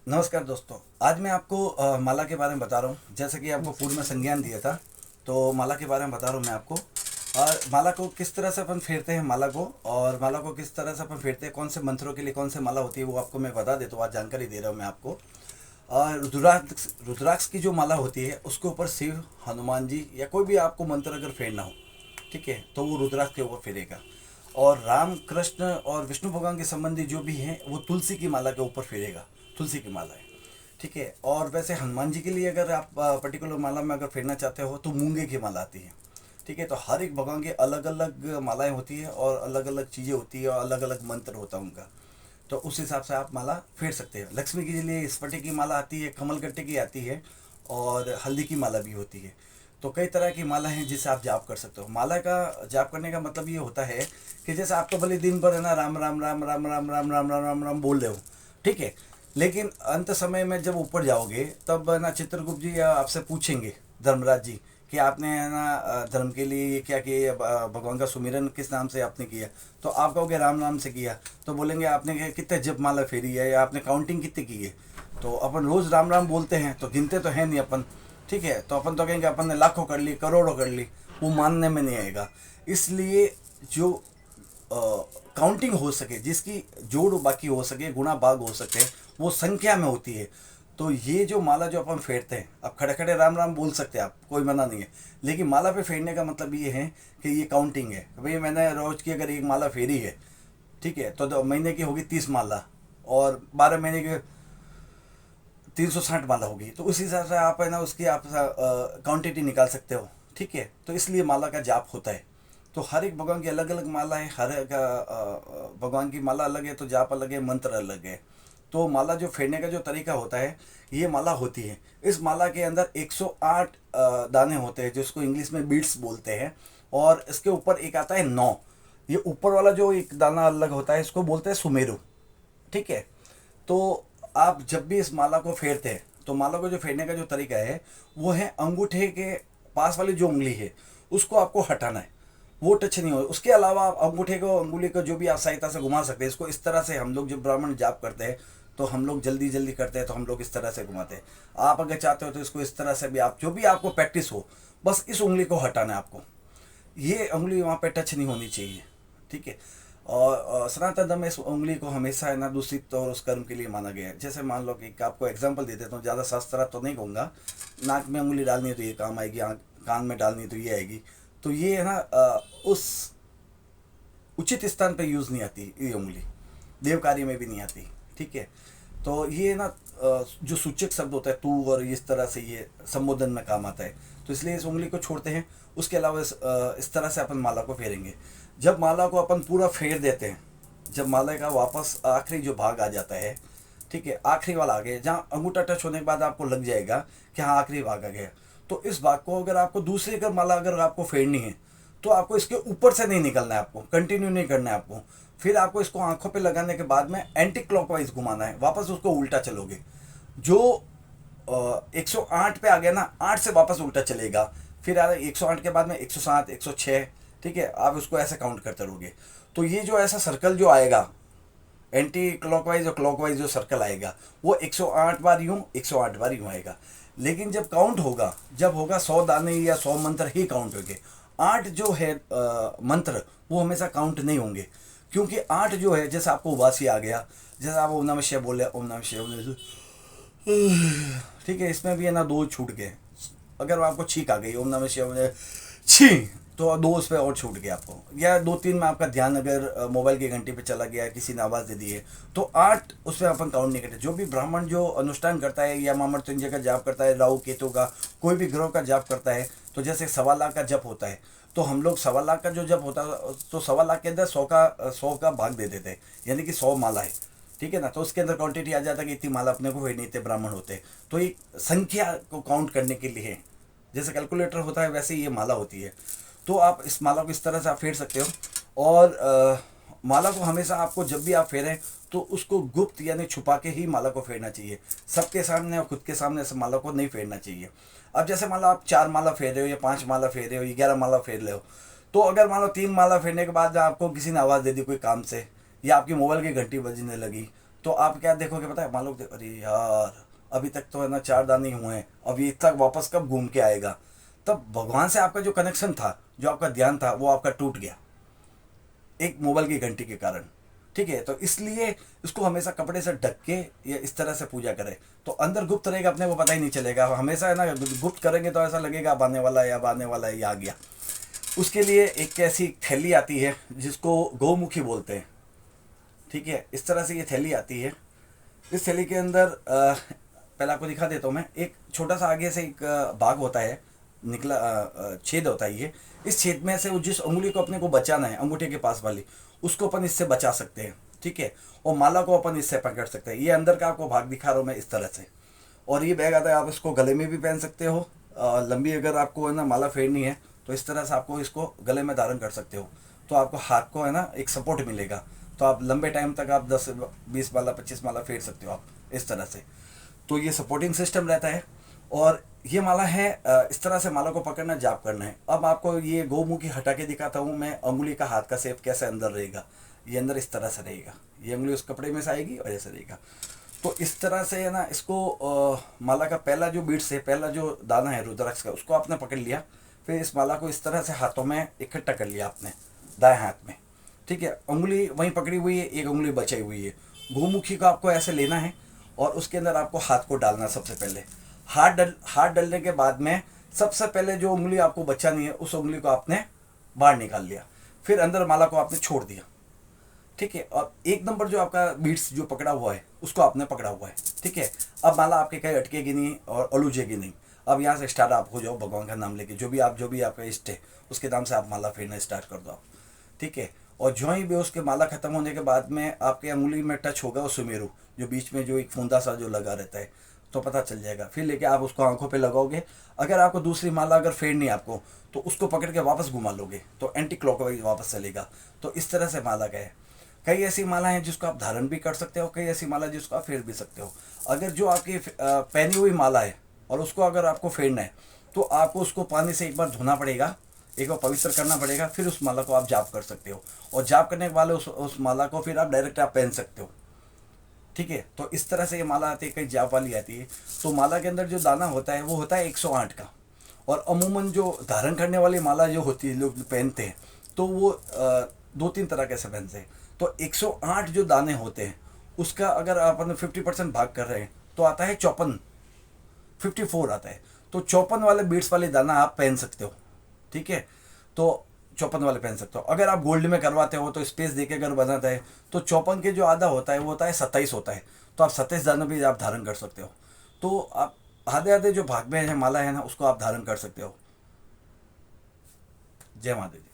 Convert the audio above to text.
नमस्कार दोस्तों। आज मैं आपको माला के बारे में बता रहा हूँ। जैसे कि आपको पूर्व में संज्ञान दिया था, तो माला के बारे में बता रहा हूँ मैं आपको। और माला को किस तरह से अपन फेरते हैं माला को, और माला को किस तरह से अपन फेरते हैं, कौन से मंत्रों के लिए कौन से माला होती है, वो आपको मैं बता देता हूँ। आज जानकारी दे रहा हूँ मैं आपको। और रुद्राक्ष की जो माला होती है उसके ऊपर शिव, हनुमान जी या कोई भी आपको मंत्र अगर फेरना हो, ठीक है, तो वो रुद्राक्ष के ऊपर फेरेगा। और राम, कृष्ण और विष्णु भगवान के संबंधी जो भी हैं वो तुलसी की माला के ऊपर फेरेगा। तुलसी की माला है, ठीक है। और वैसे हनुमान जी के लिए अगर आप पर्टिकुलर माला में अगर फेरना चाहते हो तो मूंगे की माला आती है, ठीक है। तो हर एक भगवान की अलग अलग मालाएं होती है और अलग अलग चीज़ें होती है और अलग अलग मंत्र होता है उनका। तो उस हिसाब से आप माला फेर सकते हैं। लक्ष्मी के लिए स्फटिक की माला आती है, कमलगट्टे की आती है और हल्दी की माला भी होती है। तो कई तरह की माला हैं जिससे आप जाप कर सकते हो। माला का जाप करने का मतलब ये होता है कि जैसे आप तो भले दिन भर है ना राम राम राम राम राम राम राम राम राम राम बोल रहे हो, ठीक है, लेकिन अंत समय में जब ऊपर जाओगे तब ना चित्रगुप्त जी आपसे पूछेंगे, धर्मराज जी, कि आपने है ना धर्म के लिए ये क्या किया, भगवान का सुमिरन किस नाम से आपने किया। तो आप कहोगे राम नाम से किया, तो बोलेंगे आपने कितने जप माला फेरी है या आपने काउंटिंग कितनी की है। तो अपन रोज़ राम राम बोलते हैं तो गिनते तो हैं नहीं अपन, ठीक है। तो अपन तो कहेंगे अपन ने लाखों कर ली, करोड़ों कर ली, वो मानने में नहीं आएगा। इसलिए जो काउंटिंग हो सके, जिसकी जोड़ बाकी हो सके, गुणा भाग हो सके, वो संख्या में होती है। तो ये जो माला जो अपन फेरते हैं, अब खड़े खड़े राम राम बोल सकते हैं आप, कोई मना नहीं है, लेकिन माला पे फेरने का मतलब ये है कि ये काउंटिंग है। भाई मैंने रोज की अगर एक माला फेरी है, ठीक है, तो महीने की होगी 30 माला और 12 महीने की 360 माला होगी। तो उस हिसाब से आप है ना उसकी आप क्वांटिटी निकाल सकते हो, ठीक है। तो इसलिए माला का जाप होता है। तो हर एक भगवान की अलग अलग माला है, हर एक भगवान की माला अलग है, तो जाप अलग है, मंत्र अलग है। तो माला जो फेरने का जो तरीका होता है, ये माला होती है। इस माला के अंदर 108 दाने होते हैं, जिसको इंग्लिश में बीड्स बोलते हैं। और इसके ऊपर एक आता है 9। ये ऊपर वाला जो एक दाना अलग होता है इसको बोलते हैं सुमेरु, ठीक है। तो आप जब भी इस माला को फेरते हैं तो माला को जो फेरने का जो तरीका है वो है अंगूठे के पास वाली जो उंगली है उसको आपको हटाना है, वो टच नहीं हो। उसके अलावा आप अंगूठे को, अंगुली को जो भी आप सहायता से घुमा सकते हैं। इसको इस तरह से हम लोग जो ब्राह्मण जाप करते हैं तो हम लोग जल्दी जल्दी करते हैं, तो हम लोग इस तरह से घुमाते हैं। आप अगर चाहते हो तो इसको इस तरह से भी, आप जो भी आपको प्रैक्टिस हो, बस इस उंगली को हटाना है आपको। ये उंगली वहाँ पे टच नहीं होनी चाहिए, ठीक है। और सनातन धर्म में इस उंगली को हमेशा है ना दूषित और उस कर्म के लिए माना गया है। जैसे मान लो कि आपको एग्जांपल दे देता हूँ, ज़्यादा शास्त्रा तो नहीं कहूँगा। नाक में उंगली डालनी है तो ये काम आएगी, कान में डालनी है तो ये आएगी। तो ये है ना उस उचित स्थान पे यूज़ नहीं आती ये उंगली, देव कार्य में भी नहीं आती, ठीक है। तो ये ना जो सूचक शब्द होता है तू और इस तरह से ये संबोधन में काम आता है। तो इसलिए इस उंगली को छोड़ते हैं। उसके अलावा इस तरह से अपन माला को फेरेंगे। जब माला को अपन पूरा फेर देते हैं, जब माला का वापस आखिरी जो भाग आ जाता है, ठीक है, आखिरी वाला आ गया जहाँ अंगूठा टच होने के बाद आपको लग जाएगा कि हाँ आखिरी भाग आ गया। तो इस भाग को अगर आपको दूसरी अगर माला अगर आपको फेरनी है तो आपको इसके ऊपर से नहीं निकलना है, आपको कंटिन्यू नहीं करना है आपको। फिर आपको इसको आंखों पे लगाने के बाद में एंटी क्लॉकवाइज घुमाना है, वापस उसको उल्टा चलोगे। जो 108 पे आ गया ना, 8 से वापस उल्टा चलेगा। फिर आ रहा 108 के बाद में 107, 106, ठीक है। आप उसको ऐसे काउंट करते रहोगे। तो ये जो ऐसा सर्कल जो आएगा, एंटी क्लॉकवाइज और क्लॉकवाइज जो सर्कल आएगा, वो 108 बार यूँ, 108 बार यूँ आएगा। लेकिन जब काउंट होगा, जब होगा 100 दाने या 100 मंत्र ही काउंट होंगे। 8 जो है मंत्र वो हमेशा काउंट नहीं होंगे, क्योंकि 8 जो है, जैसे आपको उबासी आ गया, जैसे आप ओम नमः शिवाय बोले, ओम नमः शिवाय, ओम नमः शिवाय, ठीक है, इसमें भी है ना 2 छूट गए। अगर आपको छींक आ गई, ओम नमः शिवाय छी, तो 2 उस पर और छूट गया आपको, या 2-3 में आपका ध्यान अगर मोबाइल की घंटी पे चला गया, किसी ने आवाज़ दे दी है, तो 8 उसमें अपन काउंट नहीं करते। जो भी ब्राह्मण जो अनुष्ठान करता है या मामृत्युंजय का जाप करता है, राहु केतु का कोई भी ग्रह का जाप करता है, तो जैसे 1.25 लाख का जप होता है, तो हम लोग 1.25 लाख का जो जप होता है तो 1.25 लाख के अंदर 100 का भाग दे देते हैं, यानी कि 100 माला है, ठीक है ना। तो उसके अंदर क्वांटिटी आ जाता है कि इतनी माला अपने को नहीं थे, ब्राह्मण होते। तो एक संख्या को काउंट करने के लिए है, जैसे कैलकुलेटर होता है वैसे ही ये माला होती है। तो आप इस माला को इस तरह से आप फेर सकते हो। और माला को हमेशा आपको जब भी आप फेरें तो उसको गुप्त यानी छुपा के ही माला को फेरना चाहिए। सबके सामने और खुद के सामने से माला को नहीं फेरना चाहिए। अब जैसे मान लो आप 4 माला फेर रहे हो या 5 माला फेर रहे हो या 11 माला फेर रहे हो, तो अगर मान लो 3 माला फेरने के बाद आपको किसी ने आवाज़ दे दी कोई काम से, या आपकी मोबाइल की घंटी बजने लगी, तो आप क्या देखोगे पता है, मान लो अरे यार अभी तक तो है ना 4 दाने ही हुए हैं, अब ये तक वापस कब घूम के आएगा। तब भगवान से आपका जो कनेक्शन था, जो आपका ध्यान था, वो आपका टूट गया एक मोबाइल की घंटी के कारण। ठीक है, तो इसलिए इसको हमेशा कपड़े से ढक के या इस तरह से पूजा करें, तो अंदर गुप्त रहेगा, अपने को पता ही नहीं चलेगा। हमेशा है ना गुप्त करेंगे तो ऐसा लगेगा अब आने वाला है, अब आने वाला है, ये आ गया। उसके लिए एक ऐसी थैली आती है जिसको गौमुखी बोलते हैं। ठीक है, इस तरह से ये थैली आती है। इस थैली के अंदर पहले आपको दिखा देता हूँ मैं। एक छोटा सा आगे से एक भाग होता है, निकला छेद होता है ये। इस छेद में से वो जिस उंगली को अपने को बचाना है, अंगूठे के पास वाली, उसको अपन इससे बचा सकते हैं। ठीक है, और माला को अपन इससे पकड़ सकते हैं। ये अंदर का आपको भाग दिखा रहा हूँ मैं इस तरह से। और ये बैग आता है, आप इसको गले में भी पहन सकते हो। लंबी अगर आपको है ना माला फेरनी है तो इस तरह से आपको इसको गले में धारण कर सकते हो, तो आपको हाथ को है ना एक सपोर्ट मिलेगा। तो आप लंबे टाइम तक आप 10 20 माला 25 माला फेर सकते हो आप इस तरह से। तो ये सपोर्टिंग सिस्टम रहता है। और ये माला है, इस तरह से माला को पकड़ना, जाप करना है। अब आपको ये गौमुखी हटा के दिखाता हूँ मैं, अंगुली का हाथ का शेप कैसे अंदर रहेगा। ये अंदर इस तरह से रहेगा, ये उंगली उस कपड़े में से आएगी और ऐसे रहेगा। तो इस तरह से है ना इसको माला का पहला जो बीट्स है, पहला जो दाना है रुद्राक्ष का, उसको आपने पकड़ लिया। फिर इस माला को इस तरह से हाथों में इकट्ठा कर लिया आपने, दाएं हाथ में। ठीक है, उंगली वहीं पकड़ी हुई है, एक उंगली बचाई हुई है। गोमुखी को आपको ऐसे लेना है और उसके अंदर आपको हाथ को डालना है। सबसे पहले हाथ डालने के बाद में सबसे पहले जो उंगली आपको बचानी है, उस उंगली को आपने बाहर निकाल लिया। फिर अंदर माला को आपने छोड़ दिया। ठीक है, और 1 नंबर जो आपका बीट्स जो पकड़ा हुआ है उसको आपने पकड़ा हुआ है। ठीक है, अब माला आपके कहीं अटकेगी नहीं और अलूझेगी नहीं। अब यहाँ से स्टार्ट आप हो जाओ, भगवान का नाम लेके, जो भी आपका इष्ट है उसके नाम से आप माला फेरना स्टार्ट कर दो आप। ठीक है, और जो ही भी उसके माला खत्म होने के बाद में आपके उंगली में टच होगा वो सुमेरु, जो बीच में जो एक फूंदा सा जो लगा रहता है, तो पता चल जाएगा। फिर लेके आप उसको आंखों पे लगाओगे। अगर आपको दूसरी माला अगर फेरनी है आपको, तो उसको पकड़ के वापस घुमा लोगे तो एंटी क्लॉकवाइज वापस चलेगा। तो इस तरह से माला का है। कई ऐसी माला हैं जिसको आप धारण भी कर सकते हो, कई ऐसी माला जिसको आप फेर भी सकते हो। अगर जो आपकी पहनी हुई माला है और उसको अगर आपको फेरना है, तो आपको उसको पानी से एक बार धोना पड़ेगा, एक बार पवित्र करना पड़ेगा, फिर उस माला को आप जाप कर सकते हो। और जाप करने के बाद उस माला को फिर आप डायरेक्ट आप पहन सकते हो। ठीक है, तो इस तरह से ये माला आती है, कई जाप वाली आती है। तो माला के अंदर जो दाना होता है वो होता है 108 का। और अमूमन जो धारण करने वाली माला जो होती है लोग पहनते हैं, तो वो 2-3 तरह कैसे पहनते हैं। तो 108 जो दाने होते हैं उसका अगर अपन 50% भाग कर रहे हैं तो आता है 54 आता है। तो 54 वाले बीट्स वाले दाना आप पहन सकते हो। ठीक है, तो 54 वाले पहन सकते हो। अगर आप गोल्ड में करवाते हो तो स्पेस देके अगर बनाता है तो 54 के जो आधा होता है वो होता है 27 होता है। तो आप 27 दाना भी आप धारण कर सकते हो। तो आप आधे आधे जो भाग में है माला है ना, उसको आप धारण कर सकते हो। जय माता दी।